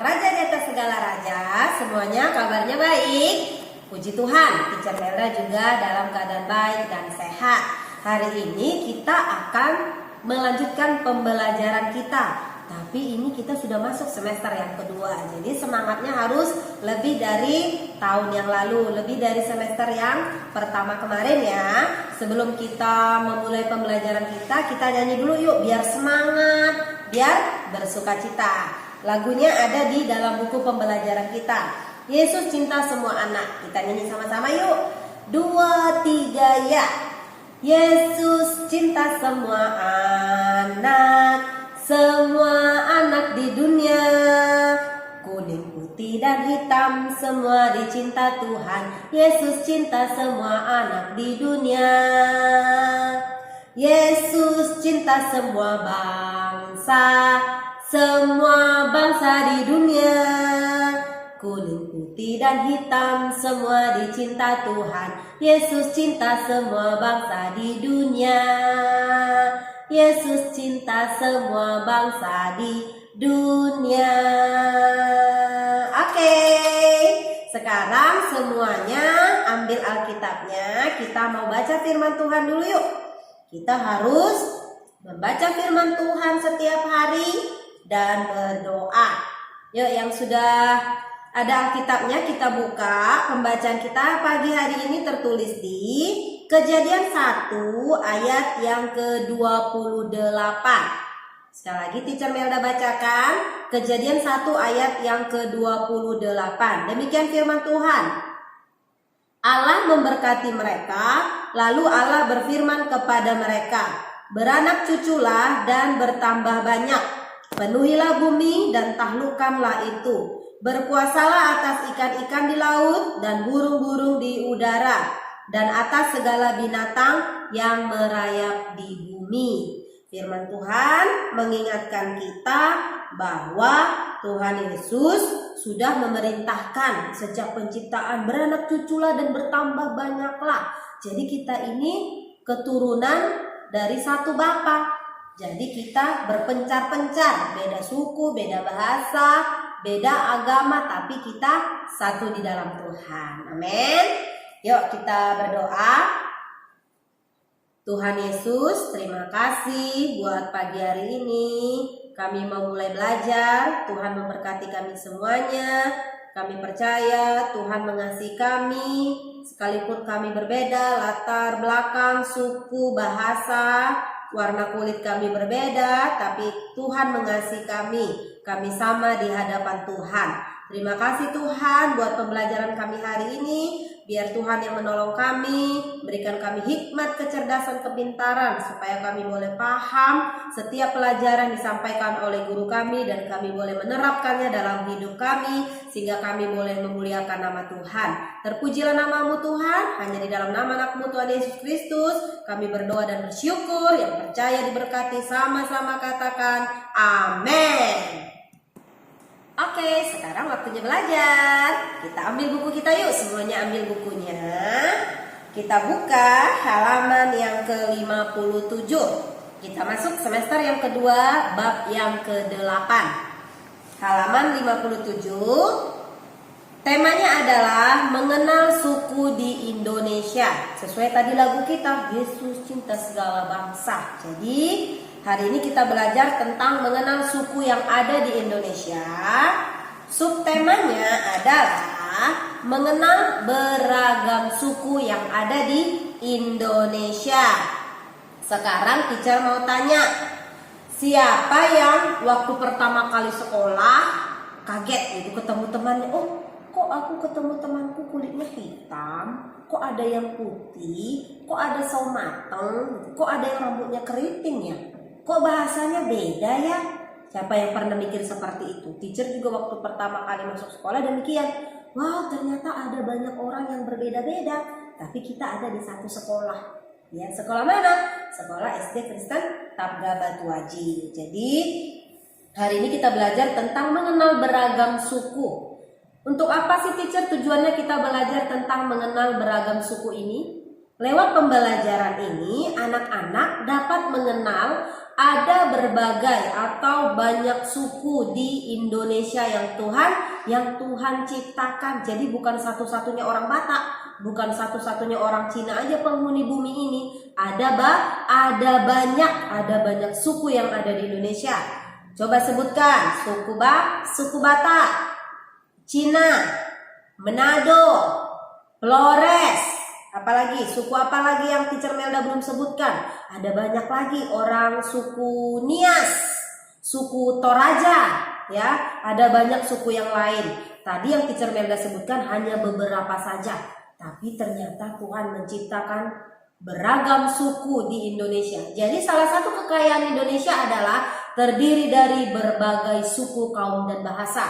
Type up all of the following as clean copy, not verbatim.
Raja di atas segala raja, semuanya kabarnya baik. Puji Tuhan, Teacher Melda juga dalam keadaan baik dan sehat. Hari ini kita akan melanjutkan pembelajaran kita. Tapi ini kita sudah masuk semester yang kedua. Jadi semangatnya harus lebih dari tahun yang lalu, lebih dari semester yang pertama kemarin ya. Sebelum kita memulai pembelajaran kita nyanyi dulu yuk biar semangat, biar bersukacita. Lagunya ada di dalam buku pembelajaran kita. Yesus cinta semua anak. Kita nyanyi sama-sama yuk. 2, 3 ya. Yesus cinta semua anak. Semua anak di dunia, kuning, putih, dan hitam, semua dicinta Tuhan. Yesus cinta semua anak di dunia. Yesus cinta semua bangsa di dunia. Kuning, putih, dan hitam, semua dicinta Tuhan. Yesus cinta semua bangsa di dunia. Yesus cinta semua bangsa di dunia. Oke, sekarang semuanya ambil Alkitabnya. Kita mau baca firman Tuhan dulu yuk. Kita harus membaca firman Tuhan setiap hari dan berdoa. Yuk, yang sudah ada Alkitabnya kita buka. Pembacaan kita pagi hari ini tertulis di Kejadian 1 ayat yang ke-28. Sekali lagi Teacher Melda bacakan. Kejadian 1 ayat yang ke-28. Demikian firman Tuhan. Allah memberkati mereka, lalu Allah berfirman kepada mereka, beranak cuculah dan bertambah banyak. Penuhilah bumi dan taklukkanlah itu. Berkuasalah atas ikan-ikan di laut dan burung-burung di udara, dan atas segala binatang yang merayap di bumi. Firman Tuhan mengingatkan kita bahwa Tuhan Yesus sudah memerintahkan sejak penciptaan beranak cuculah dan bertambah banyaklah. Jadi kita ini keturunan dari satu Bapa. Jadi kita berpencar-pencar, beda suku, beda bahasa, beda agama, tapi kita satu di dalam Tuhan. Amin. Yuk kita berdoa. Tuhan Yesus, terima kasih buat pagi hari ini. Kami mau mulai belajar. Tuhan memberkati kami semuanya. Kami percaya Tuhan mengasihi kami. Sekalipun kami berbeda, latar belakang, suku, bahasa, warna kulit kami berbeda, tapi Tuhan mengasihi kami. Kami sama di hadapan Tuhan. Terima kasih Tuhan buat pembelajaran kami hari ini. Biar Tuhan yang menolong kami, berikan kami hikmat, kecerdasan, kepintaran, supaya kami boleh paham setiap pelajaran disampaikan oleh guru kami, dan kami boleh menerapkannya dalam hidup kami, sehingga kami boleh memuliakan nama Tuhan. Terpujilah namamu Tuhan, hanya di dalam nama anakmu Tuhan Yesus Kristus, kami berdoa dan bersyukur, yang percaya diberkati sama-sama katakan amin. Oke, sekarang waktunya belajar. Kita ambil buku kita yuk, semuanya ambil bukunya. Kita buka halaman yang ke-57. Kita masuk semester yang kedua, bab yang ke-8. Halaman 57. Temanya adalah mengenal suku di Indonesia. Sesuai tadi lagu kita, Yesus cinta segala bangsa. Jadi hari ini kita belajar tentang mengenal suku yang ada di Indonesia. Subtemanya adalah mengenal beragam suku yang ada di Indonesia. Sekarang teacher mau tanya, siapa yang waktu pertama kali sekolah kaget gitu ketemu temannya? Oh, kok aku ketemu temanku kulitnya hitam? Kok ada yang putih? Kok ada sawo mateng? Kok ada yang rambutnya keriting ya? Kok bahasanya beda ya? Siapa yang pernah mikir seperti itu? Teacher juga waktu pertama kali masuk sekolah demikian. Wow, ternyata ada banyak orang yang berbeda-beda, tapi kita ada di satu sekolah. Ya, sekolah mana? Sekolah SD Kristen Tabga Batuaji. Jadi hari ini kita belajar tentang mengenal beragam suku. Untuk apa sih teacher tujuannya kita belajar tentang mengenal beragam suku ini? Lewat pembelajaran ini, anak-anak dapat mengenal ada berbagai atau banyak suku di Indonesia yang Tuhan ciptakan. Jadi bukan satu-satunya orang Batak, bukan satu-satunya orang Cina aja penghuni bumi ini. Ada banyak suku yang ada di Indonesia. Coba sebutkan suku Batak, Cina, Manado, Flores, apalagi suku apa lagi yang Teacher Melda belum sebutkan? Ada banyak lagi orang suku Nias, suku Toraja, ya. Ada banyak suku yang lain. Tadi yang Teacher Melda sebutkan hanya beberapa saja, tapi ternyata Tuhan menciptakan beragam suku di Indonesia. Jadi salah satu kekayaan Indonesia adalah terdiri dari berbagai suku, kaum, dan bahasa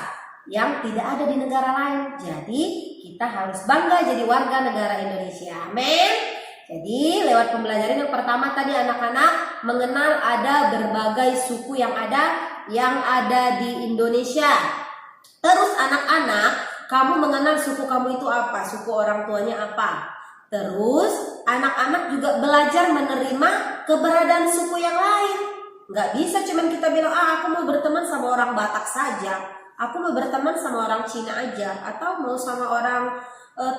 yang tidak ada di negara lain. Jadi kita harus bangga jadi warga negara Indonesia. Amin. Jadi lewat pembelajaran yang pertama tadi anak-anak mengenal ada berbagai suku yang ada di Indonesia. Terus anak-anak, kamu mengenal suku kamu itu apa? Suku orang tuanya apa? Terus anak-anak juga belajar menerima keberadaan suku yang lain. Nggak bisa cuman kita bilang, aku mau berteman sama orang Batak saja, aku mau berteman sama orang Cina aja, atau mau sama orang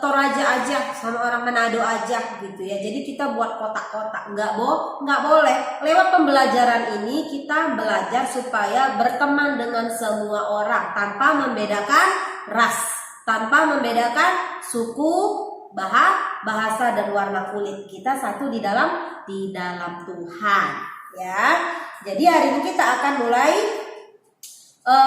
Toraja aja, sama orang Manado aja gitu ya. Jadi kita buat kotak-kotak, nggak boleh. Lewat pembelajaran ini kita belajar supaya berteman dengan semua orang tanpa membedakan ras, tanpa membedakan suku, bahasa, dan warna kulit. Kita satu di dalam Tuhan, ya. Jadi hari ini kita akan mulai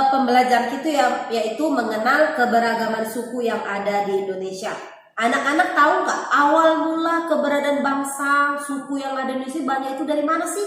pembelajaran kita yaitu mengenal keberagaman suku yang ada di Indonesia. Anak-anak tahu nggak awal mula keberadaan bangsa suku yang ada di Indonesia banyak itu dari mana sih?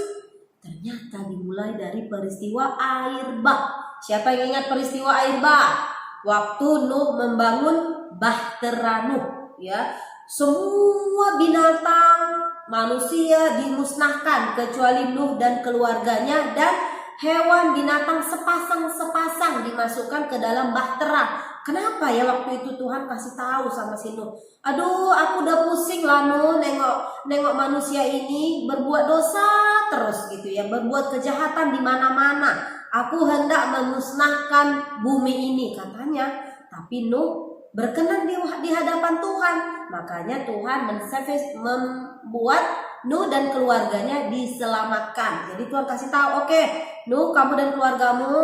Ternyata dimulai dari peristiwa air bah. Siapa yang ingat peristiwa air bah? Waktu Nuh membangun Bahtera Nuh, ya. Semua binatang, manusia dimusnahkan kecuali Nuh dan keluarganya, dan hewan binatang sepasang dimasukkan ke dalam bahtera. Kenapa ya waktu itu Tuhan kasih tahu sama si Nuh? Aduh, aku udah pusing lah Nuh nengok manusia ini berbuat dosa terus gitu ya, berbuat kejahatan di mana-mana. Aku hendak memusnahkan bumi ini katanya. Tapi Nuh berkenan di hadapan Tuhan. Makanya Tuhan membuat Nuh dan keluarganya diselamatkan. Jadi Tuhan kasih tahu, oke, Nuh, kamu dan keluargamu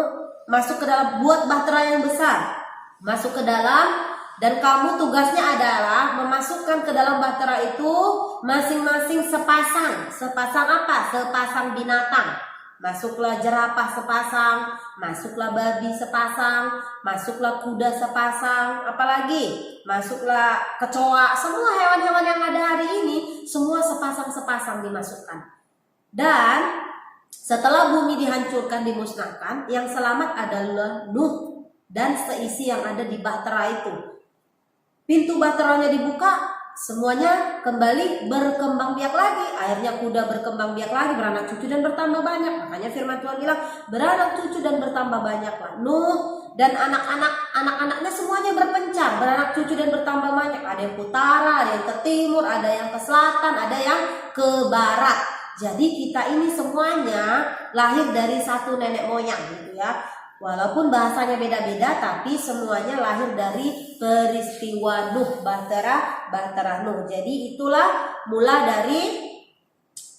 masuk ke dalam, buat bahtera yang besar, masuk ke dalam, dan kamu tugasnya adalah memasukkan ke dalam bahtera itu masing-masing sepasang apa? Sepasang binatang. Masuklah jerapah sepasang, masuklah babi sepasang, masuklah kuda sepasang, apalagi masuklah kecoa. Semua hewan-hewan yang ada hari ini semua sepasang dimasukkan. Dan setelah bumi dihancurkan, dimusnahkan, yang selamat adalah Nuh dan seisi yang ada di bahtera itu. Pintu bahteranya dibuka, semuanya kembali berkembang biak lagi. Akhirnya kuda berkembang biak lagi, beranak cucu dan bertambah banyak. Makanya firman Tuhan bilang beranak cucu dan bertambah banyak lah. Nuh dan anak-anaknya semuanya berpencar, beranak cucu dan bertambah banyak. Ada yang ke utara, ada yang ke timur, ada yang ke selatan, ada yang ke barat. Jadi kita ini semuanya lahir dari satu nenek moyang gitu ya. Walaupun bahasanya beda-beda, tapi semuanya lahir dari peristiwa Nuh, bahtera Nuh. Jadi itulah mula dari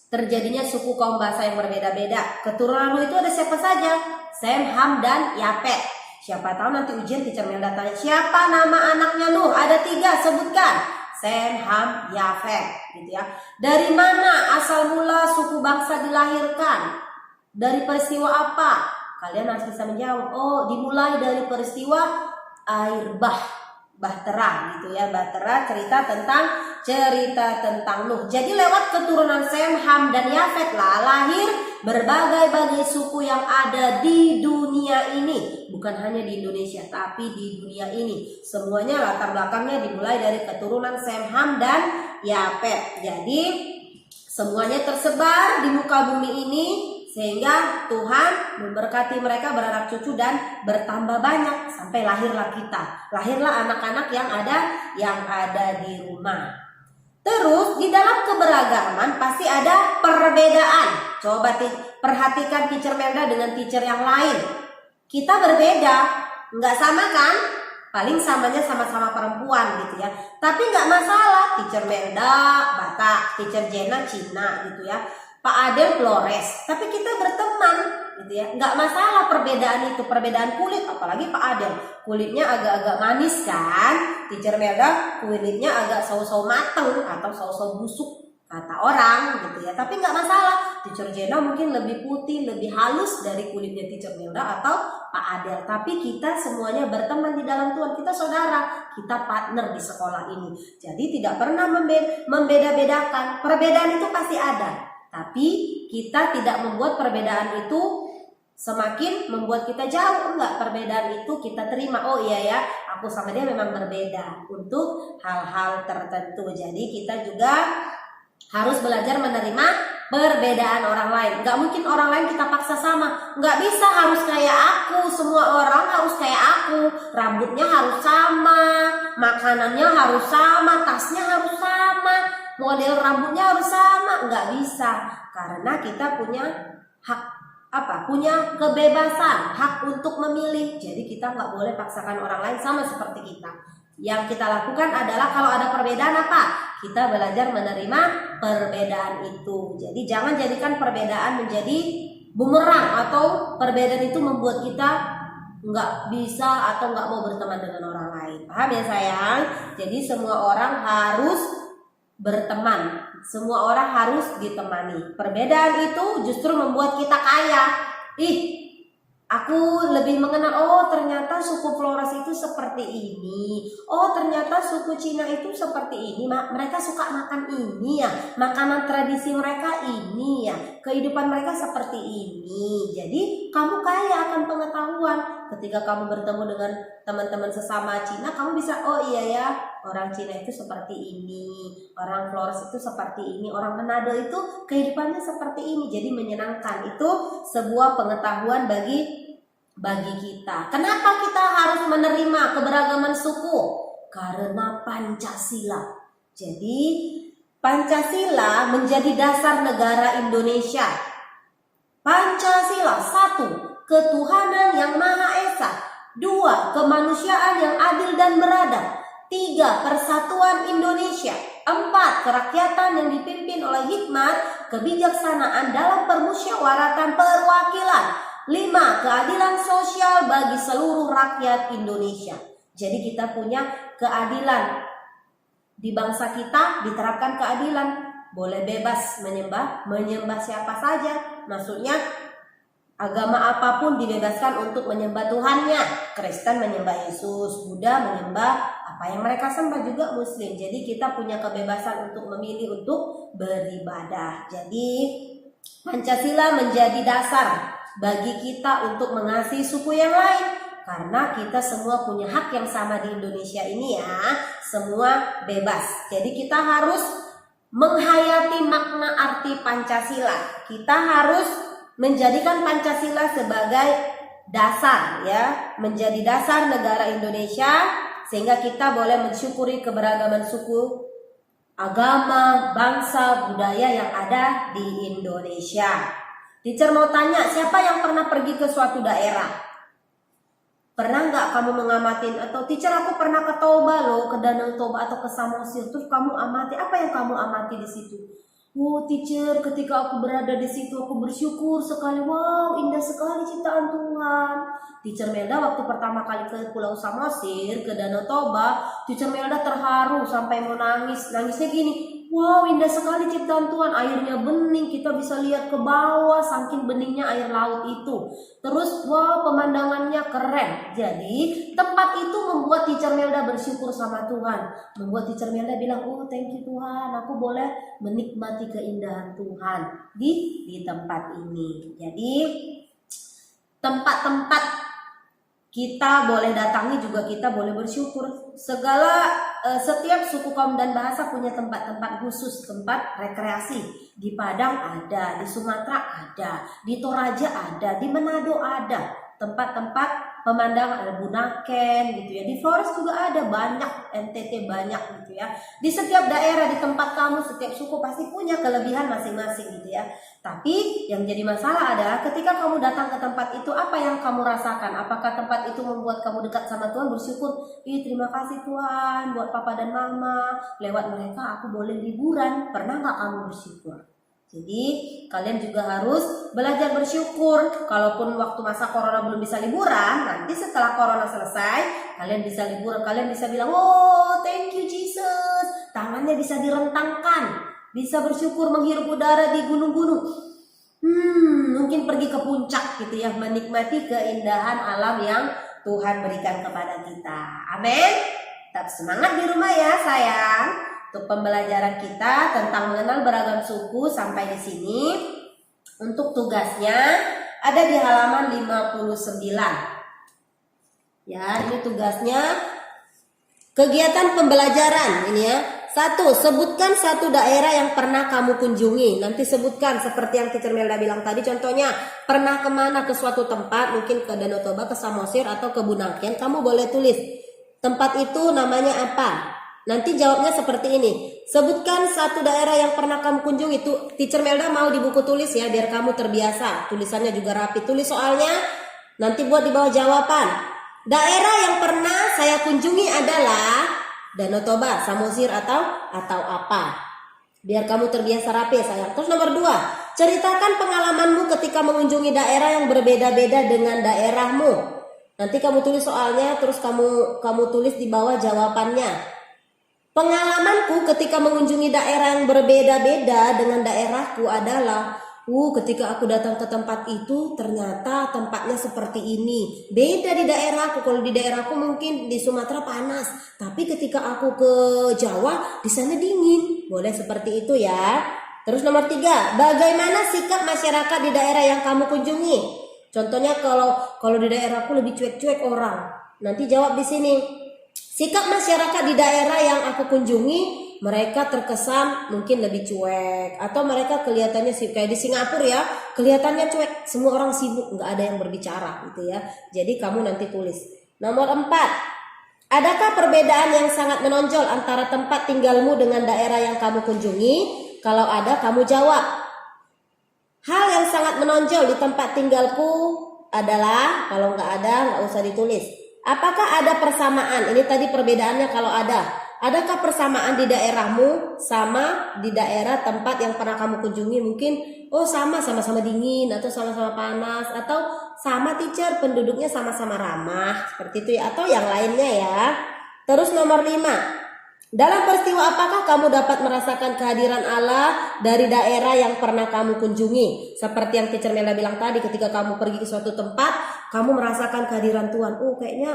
terjadinya suku kaum bahasa yang berbeda-beda. Keturunan Nuh itu ada siapa saja? Sem, Ham, dan Yafet. Siapa tahu nanti ujian Teacher Melda tanya, siapa nama anaknya Nuh? Ada 3, sebutkan. Sem, Ham, Yafet, gitu ya. Dari mana asal mula suku bangsa dilahirkan? Dari peristiwa apa? Kalian harus bisa menjawab. Oh, dimulai dari peristiwa air bahtera gitu ya. Bahtera cerita tentang Nuh. Jadi lewat keturunan Sem, Ham, dan Yafet lah lahir berbagai suku yang ada di dunia ini. Bukan hanya di Indonesia, tapi di dunia ini. Semuanya latar belakangnya dimulai dari keturunan Sem, Ham, dan Yafet. Jadi semuanya tersebar di muka bumi ini, sehingga Tuhan memberkati mereka beranak cucu dan bertambah banyak sampai lahirlah kita. Lahirlah anak-anak yang ada di rumah. Terus di dalam keberagaman pasti ada perbedaan. Coba perhatikan teacher Melda dengan teacher yang lain. Kita berbeda, nggak sama kan? Paling samanya sama-sama perempuan gitu ya. Tapi nggak masalah, teacher Melda Batak, teacher Jena Cina gitu ya. Pak Adel Flores, tapi kita berteman gitu ya. Nggak masalah perbedaan itu, perbedaan kulit, apalagi Pak Adel kulitnya agak-agak manis kan, teacher Melda kulitnya agak saus-saus mateng atau saus-saus busuk kata orang gitu ya. Tapi nggak masalah, teacher Jena mungkin lebih putih, lebih halus dari kulitnya teacher Melda atau Pak Adel. Tapi kita semuanya berteman di dalam Tuhan, kita saudara, kita partner di sekolah ini. Jadi tidak pernah membeda-bedakan, perbedaan itu pasti ada. Tapi kita tidak membuat perbedaan itu semakin membuat kita jauh. Enggak, perbedaan itu kita terima. Oh iya ya, aku sama dia memang berbeda untuk hal-hal tertentu. Jadi kita juga harus belajar menerima perbedaan orang lain. Enggak mungkin orang lain kita paksa sama. Enggak bisa harus kayak aku. Semua orang harus kayak aku. Rambutnya harus sama, makanannya harus sama, tasnya harus sama, model rambutnya harus sama. Enggak bisa, karena kita punya hak punya kebebasan, hak untuk memilih. Jadi kita nggak boleh paksakan orang lain sama seperti kita. Yang kita lakukan adalah kalau ada perbedaan kita belajar menerima perbedaan itu. Jadi jangan jadikan perbedaan menjadi bumerang atau perbedaan itu membuat kita nggak bisa atau nggak mau berteman dengan orang lain. Paham ya sayang? Jadi semua orang harus berteman, semua orang harus ditemani. Perbedaan itu justru membuat kita kaya. Aku lebih mengenal, oh ternyata suku Flores itu seperti ini, oh ternyata suku Cina itu seperti ini, mereka suka makan ini ya, makanan tradisi mereka ini ya, kehidupan mereka seperti ini. Jadi kamu kaya akan pengetahuan. Ketika kamu bertemu dengan teman-teman sesama Cina, kamu bisa, oh iya ya, orang Cina itu seperti ini, orang Flores itu seperti ini, orang Manado itu kehidupannya seperti ini. Jadi menyenangkan, itu sebuah pengetahuan bagi kita. Kenapa kita harus menerima keberagaman suku? Karena Pancasila. Jadi Pancasila menjadi dasar negara Indonesia. Pancasila, 1. Ketuhanan yang Maha Esa. 2. Kemanusiaan yang adil dan beradab. 3. Persatuan Indonesia. 4. Kerakyatan yang dipimpin oleh hikmat, kebijaksanaan dalam permusyawaratan perwakilan. 5. Keadilan sosial bagi seluruh rakyat Indonesia. Jadi kita punya keadilan. Di bangsa kita diterapkan keadilan. Boleh bebas menyembah siapa saja. Maksudnya agama apapun dibebaskan untuk menyembah Tuhannya. Kristen menyembah Yesus, Buddha menyembah apa yang mereka sembah, juga Muslim. Jadi kita punya kebebasan untuk memilih untuk beribadah. Jadi Pancasila menjadi dasar bagi kita untuk mengasihi suku yang lain, karena kita semua punya hak yang sama di Indonesia ini ya, semua bebas. Jadi kita harus menghayati makna arti Pancasila. Kita harus menjadikan Pancasila sebagai dasar ya, menjadi dasar negara Indonesia, sehingga kita boleh mensyukuri keberagaman suku, agama, bangsa, budaya yang ada di Indonesia. Teacher mau tanya, siapa yang pernah pergi ke suatu daerah? Pernah nggak kamu mengamatin? Atau teacher, aku pernah ke Toba loh, ke Danau Toba atau ke Samosir. Terus kamu amati, apa yang kamu amati di situ? Oh teacher, ketika aku berada di situ aku bersyukur sekali. Wow, indah sekali ciptaan Tuhan. Teacher Melda waktu pertama kali ke Pulau Samosir, ke Danau Toba, teacher Melda terharu sampai mau nangis. Nangisnya gini, wow indah sekali ciptaan Tuhan, airnya bening, kita bisa lihat ke bawah saking beningnya air laut itu. Terus wow pemandangannya keren. Jadi tempat itu membuat teacher Melda bersyukur sama Tuhan, membuat teacher Melda bilang, oh thank you Tuhan, aku boleh menikmati keindahan Tuhan di tempat ini. Jadi tempat-tempat kita boleh datangi juga kita boleh bersyukur. Setiap suku, kaum dan bahasa punya tempat-tempat khusus, tempat rekreasi. Di Padang ada, di Sumatera ada, di Toraja ada, di Manado ada. tempat-tempat pemandangan, ada Bunaken gitu ya. Di Flores juga ada banyak, NTT banyak gitu ya. Di setiap daerah, di tempat kamu, setiap suku pasti punya kelebihan masing-masing gitu ya. Tapi yang jadi masalah adalah ketika kamu datang ke tempat itu, apa yang kamu rasakan? Apakah tempat itu membuat kamu dekat sama Tuhan, bersyukur, terima kasih Tuhan buat papa dan mama, lewat mereka aku boleh liburan. Pernah nggak kamu bersyukur? Jadi kalian juga harus belajar bersyukur. Kalaupun waktu masa corona belum bisa liburan, nanti setelah corona selesai kalian bisa liburan. Kalian bisa bilang, oh thank you Jesus. Tangannya bisa direntangkan, bisa bersyukur menghirup udara di gunung-gunung. Mungkin pergi ke puncak gitu ya, menikmati keindahan alam yang Tuhan berikan kepada kita. Amin. Tetap semangat di rumah ya sayang. Untuk pembelajaran kita tentang mengenal beragam suku sampai di sini. Untuk tugasnya ada di halaman 59. Ya, ini tugasnya kegiatan pembelajaran ini ya. 1. Sebutkan satu daerah yang pernah kamu kunjungi. Nanti sebutkan seperti yang Teacher Melda bilang tadi. Contohnya, pernah kemana ke suatu tempat, mungkin ke Danau Toba, ke Samosir, atau ke Bunaken. Kamu boleh tulis tempat itu namanya apa. Nanti jawabnya seperti ini. Sebutkan satu daerah yang pernah kamu kunjungi. Itu Teacher Melda mau di buku tulis ya, biar kamu terbiasa. Tulisannya juga rapi. Tulis soalnya, nanti buat di bawah jawaban. Daerah yang pernah saya kunjungi adalah Danau Toba, Samosir atau apa. Biar kamu terbiasa rapi sayang. Terus nomor 2, ceritakan pengalamanmu ketika mengunjungi daerah yang berbeda-beda dengan daerahmu. Nanti kamu tulis soalnya, terus kamu tulis di bawah jawabannya. Pengalamanku ketika mengunjungi daerah yang berbeda-beda dengan daerahku adalah ketika aku datang ke tempat itu ternyata tempatnya seperti ini. Beda di daerahku. Kalau di daerahku mungkin di Sumatera panas, tapi ketika aku ke Jawa di sana dingin. Boleh seperti itu ya. Terus nomor 3, bagaimana sikap masyarakat di daerah yang kamu kunjungi? Contohnya kalau di daerahku lebih cuek-cuek orang. Nanti jawab di sini. Sikap masyarakat di daerah yang aku kunjungi, mereka terkesan mungkin lebih cuek, atau mereka kelihatannya kayak di Singapura ya, kelihatannya cuek, semua orang sibuk, nggak ada yang berbicara gitu ya. Jadi kamu nanti tulis. Nomor 4, adakah perbedaan yang sangat menonjol antara tempat tinggalmu dengan daerah yang kamu kunjungi? Kalau ada, kamu jawab. Hal yang sangat menonjol di tempat tinggalku adalah, kalau nggak ada, nggak usah ditulis. Apakah ada persamaan? Ini tadi perbedaannya kalau ada. Adakah persamaan di daerahmu sama di daerah tempat yang pernah kamu kunjungi? Mungkin sama-sama dingin, atau sama-sama panas, atau sama teacher penduduknya sama-sama ramah, seperti itu ya, atau yang lainnya ya. Terus nomor 5, dalam peristiwa apakah kamu dapat merasakan kehadiran Allah dari daerah yang pernah kamu kunjungi? Seperti yang Teacher Melda bilang tadi, ketika kamu pergi ke suatu tempat, kamu merasakan kehadiran Tuhan. Kayaknya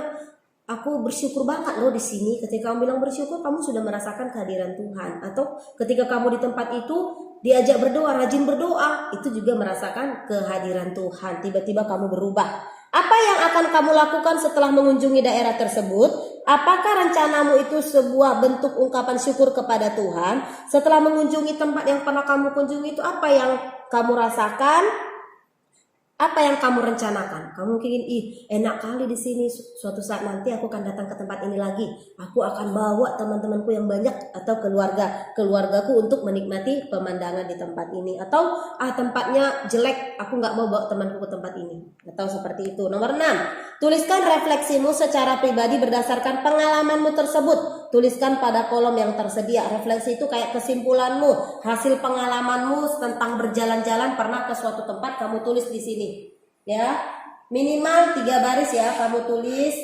aku bersyukur banget loh di sini. Ketika kamu bilang bersyukur, kamu sudah merasakan kehadiran Tuhan. Atau ketika kamu di tempat itu diajak berdoa, rajin berdoa, itu juga merasakan kehadiran Tuhan. Tiba-tiba kamu berubah. Apa yang akan kamu lakukan setelah mengunjungi daerah tersebut? Apakah rencanamu itu sebuah bentuk ungkapan syukur kepada Tuhan? Setelah mengunjungi tempat yang pernah kamu kunjungi itu, apa yang kamu rasakan? Apa yang kamu rencanakan? Kamu mungkin enak kali di sini. Suatu saat nanti aku akan datang ke tempat ini lagi. Aku akan bawa teman-temanku yang banyak atau keluargaku untuk menikmati pemandangan di tempat ini. Atau tempatnya jelek, aku nggak mau bawa temanku ke tempat ini. Atau seperti itu. Nomor 6, tuliskan refleksimu secara pribadi berdasarkan pengalamanmu tersebut. Tuliskan pada kolom yang tersedia. Refleksi itu kayak kesimpulanmu, hasil pengalamanmu tentang berjalan-jalan pernah ke suatu tempat, kamu tulis di sini. Ya, minimal 3 baris ya, kamu tulis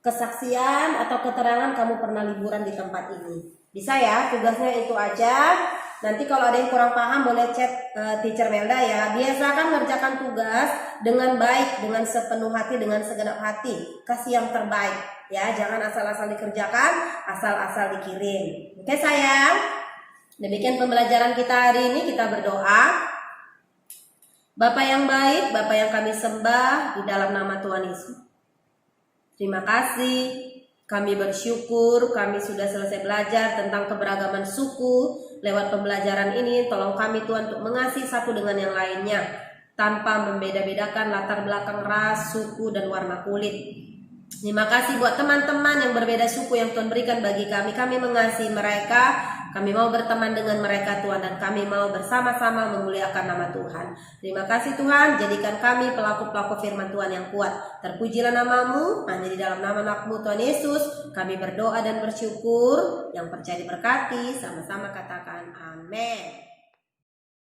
kesaksian atau keterangan kamu pernah liburan di tempat ini. Bisa ya, tugasnya itu aja. Nanti kalau ada yang kurang paham boleh chat Teacher Melda ya. Biasakan mengerjakan tugas dengan baik, dengan sepenuh hati, dengan segenap hati. Kasih yang terbaik ya, jangan asal-asal dikerjakan, asal-asal dikirim. Oke sayang, demikian pembelajaran kita hari ini. Kita berdoa. Bapa yang baik, Bapa yang kami sembah di dalam nama Tuhan Yesus. Terima kasih, kami bersyukur kami sudah selesai belajar tentang keberagaman suku. Lewat pembelajaran ini, tolong kami Tuhan untuk mengasihi satu dengan yang lainnya. tanpa membeda-bedakan latar belakang ras, suku, dan warna kulit. Terima kasih buat teman-teman yang berbeda suku yang Tuhan berikan bagi kami. Kami mengasihi mereka, kami mau berteman dengan mereka Tuhan, dan kami mau bersama-sama memuliakan nama Tuhan. Terima kasih Tuhan, jadikan kami pelaku-pelaku firman Tuhan yang kuat. Terpujilah namamu, hanya di dalam nama anakmu Tuhan Yesus kami berdoa dan bersyukur. Yang percaya diberkati, sama-sama katakan amin.